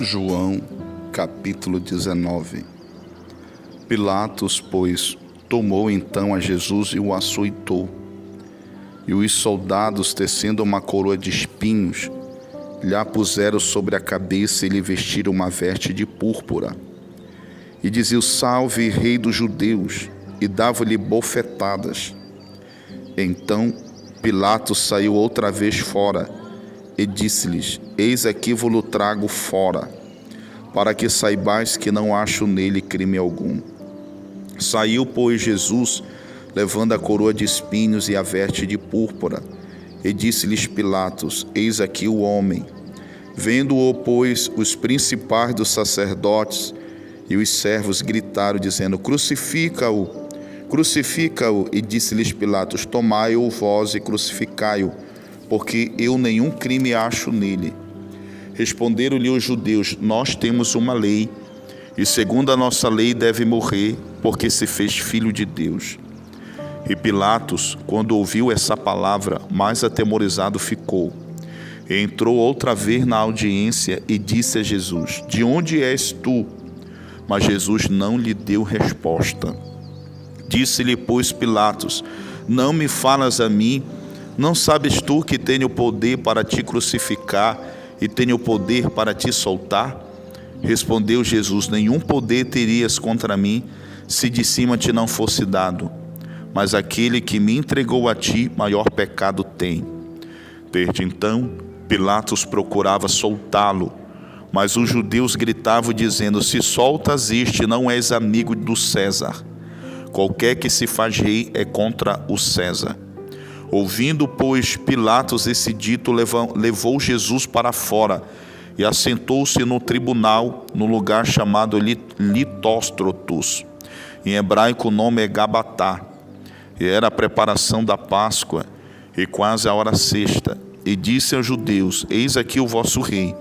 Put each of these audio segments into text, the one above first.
João, capítulo 19. Pilatos, pois, tomou então a Jesus e o açoitou. E os soldados, tecendo uma coroa de espinhos, lhe a puseram sobre a cabeça e lhe vestiram uma veste de púrpura. E diziam: Salve, Rei dos Judeus, e davam-lhe bofetadas. Então Pilatos saiu outra vez fora, e disse-lhes: Eis aqui vos trago fora, para que saibais que não acho nele crime algum. Saiu, pois, Jesus, levando a coroa de espinhos e a veste de púrpura, e disse-lhes Pilatos: Eis aqui o homem. Vendo-o, pois, os principais dos sacerdotes e os servos gritaram, dizendo: Crucifica-o, crucifica-o. E disse-lhes Pilatos: Tomai-o vós e crucificai-o, porque eu nenhum crime acho nele. Responderam-lhe os judeus: Nós temos uma lei, e segundo a nossa lei deve morrer, porque se fez filho de Deus. E Pilatos, quando ouviu essa palavra, mais atemorizado ficou. E entrou outra vez na audiência e disse a Jesus: De onde és tu? Mas Jesus não lhe deu resposta. Disse-lhe, pois, Pilatos: Não me falas a mim? Não sabes tu que tenho poder para te crucificar e tenho poder para te soltar? Respondeu Jesus: Nenhum poder terias contra mim, se de cima te não fosse dado. Mas aquele que me entregou a ti, maior pecado tem. Desde então, Pilatos procurava soltá-lo, mas os judeus gritavam, dizendo: Se soltas este, não és amigo do César. Qualquer que se faz rei é contra o César. Ouvindo, pois, Pilatos esse dito, levou Jesus para fora e assentou-se no tribunal, no lugar chamado Litóstrotos. Em hebraico o nome é Gabatá. E era a preparação da Páscoa, e quase a hora sexta. E disse aos judeus: Eis aqui o vosso rei.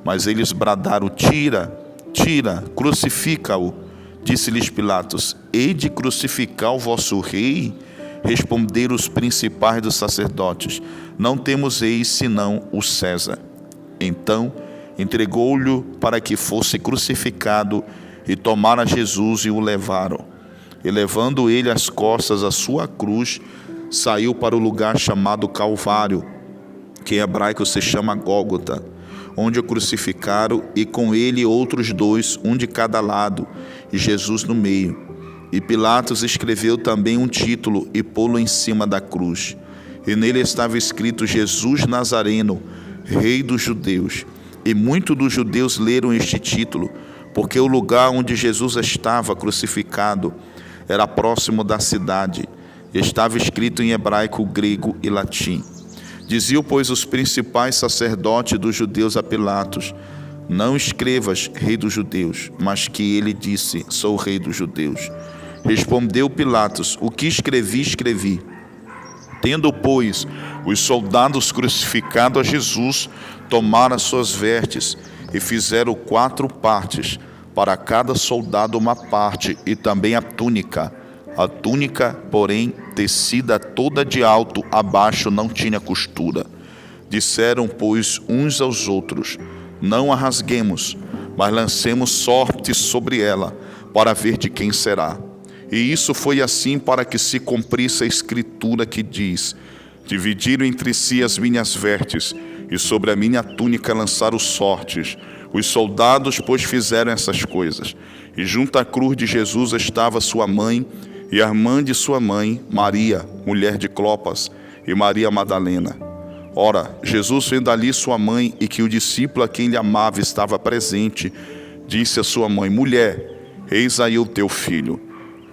Mas eles bradaram: Tira, tira, crucifica-o. Disse-lhes Pilatos: Hei de crucificar o vosso rei? Responderam os principais dos sacerdotes: Não temos rei senão o César. Então entregou-lhe para que fosse crucificado, e tomaram Jesus e o levaram. E levando ele às costas a sua cruz, saiu para o lugar chamado Calvário, que em hebraico se chama Gólgota, onde o crucificaram, e com ele outros dois, um de cada lado, e Jesus no meio. E Pilatos escreveu também um título e pô-lo em cima da cruz. E nele estava escrito: Jesus Nazareno, Rei dos Judeus. E muitos dos judeus leram este título, porque o lugar onde Jesus estava crucificado era próximo da cidade. Estava escrito em hebraico, grego e latim. Diziam, pois, os principais sacerdotes dos judeus a Pilatos: Não escrevas Rei dos Judeus, mas que ele disse: Sou o Rei dos Judeus. Respondeu Pilatos: O que escrevi, escrevi. Tendo, pois, os soldados crucificado a Jesus, tomaram as suas vestes e fizeram 4 partes, para cada soldado uma parte, e também a túnica. A túnica, porém, tecida toda de alto a baixo, não tinha costura. Disseram, pois, uns aos outros: Não a rasguemos, mas lancemos sorte sobre ela, para ver de quem será. E isso foi assim para que se cumprisse a escritura que diz: Dividiram entre si as minhas vestes, e sobre a minha túnica lançaram sortes. Os soldados, pois, fizeram essas coisas. E junto à cruz de Jesus estava sua mãe, e a irmã de sua mãe, Maria, mulher de Clopas, e Maria Madalena. Ora, Jesus, vendo ali sua mãe, e que o discípulo a quem ele amava estava presente, disse à sua mãe: Mulher, eis aí o teu filho.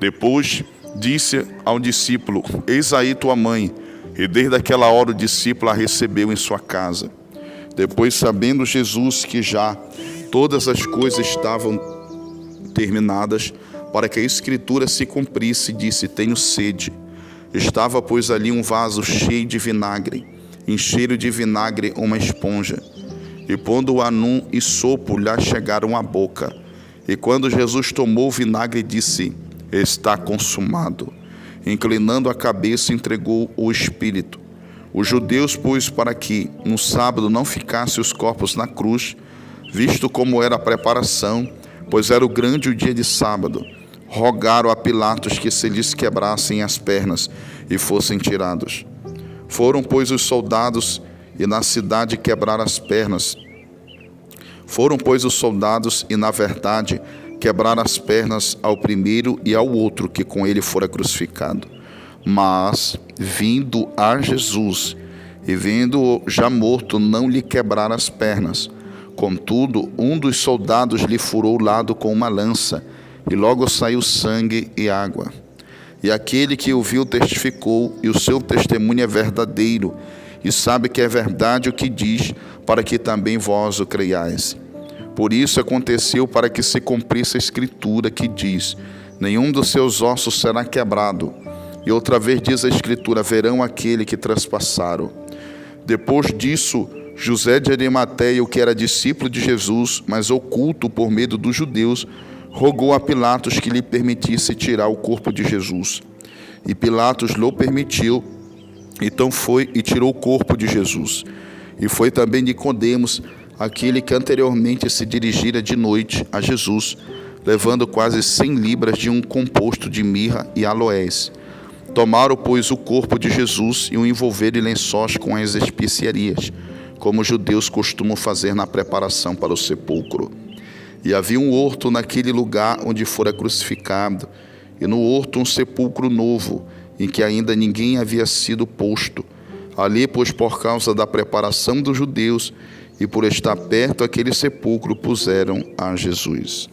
Depois disse ao discípulo: Eis aí tua mãe. E desde aquela hora o discípulo a recebeu em sua casa. Depois, sabendo Jesus que já todas as coisas estavam terminadas, para que a escritura se cumprisse, disse: Tenho sede. Estava, pois, ali um vaso cheio de vinagre. Encheram de vinagre uma esponja, e pondo-a num isopo, lhe chegaram à boca. E quando Jesus tomou o vinagre, disse: Está consumado. Inclinando a cabeça, entregou o espírito. Os judeus, pois, para que no sábado não ficassem os corpos na cruz, Visto como era a preparação, pois era o grande dia de sábado, rogaram a Pilatos que se lhes quebrassem as pernas e fossem tirados. Foram, pois, os soldados e na cidade quebraram as pernas. Na verdade, quebraram as pernas ao primeiro e ao outro que com ele fora crucificado. Mas, vindo a Jesus e vendo-o já morto, não lhe quebraram as pernas. Contudo, um dos soldados lhe furou o lado com uma lança, e logo saiu sangue e água. E aquele que o viu testificou, e o seu testemunho é verdadeiro, e sabe que é verdade o que diz, para que também vós o creiais. Por isso aconteceu para que se cumprisse a Escritura que diz: nenhum dos seus ossos será quebrado. E outra vez diz a Escritura: verão aquele que traspassaram. Depois disso, José de Arimateia, o que era discípulo de Jesus, mas oculto por medo dos judeus, rogou a Pilatos que lhe permitisse tirar o corpo de Jesus. E Pilatos lhe permitiu. Então foi e tirou o corpo de Jesus. E foi também Nicodemos, aquele que anteriormente se dirigira de noite a Jesus, levando quase 100 libras de um composto de mirra e aloés. Tomaram, pois, o corpo de Jesus e o envolveram em lençóis com as especiarias, como os judeus costumam fazer na preparação para o sepulcro. E havia um horto naquele lugar onde fora crucificado, e no horto um sepulcro novo, em que ainda ninguém havia sido posto. Ali, pois, por causa da preparação dos judeus, e por estar perto aquele sepulcro, puseram a Jesus.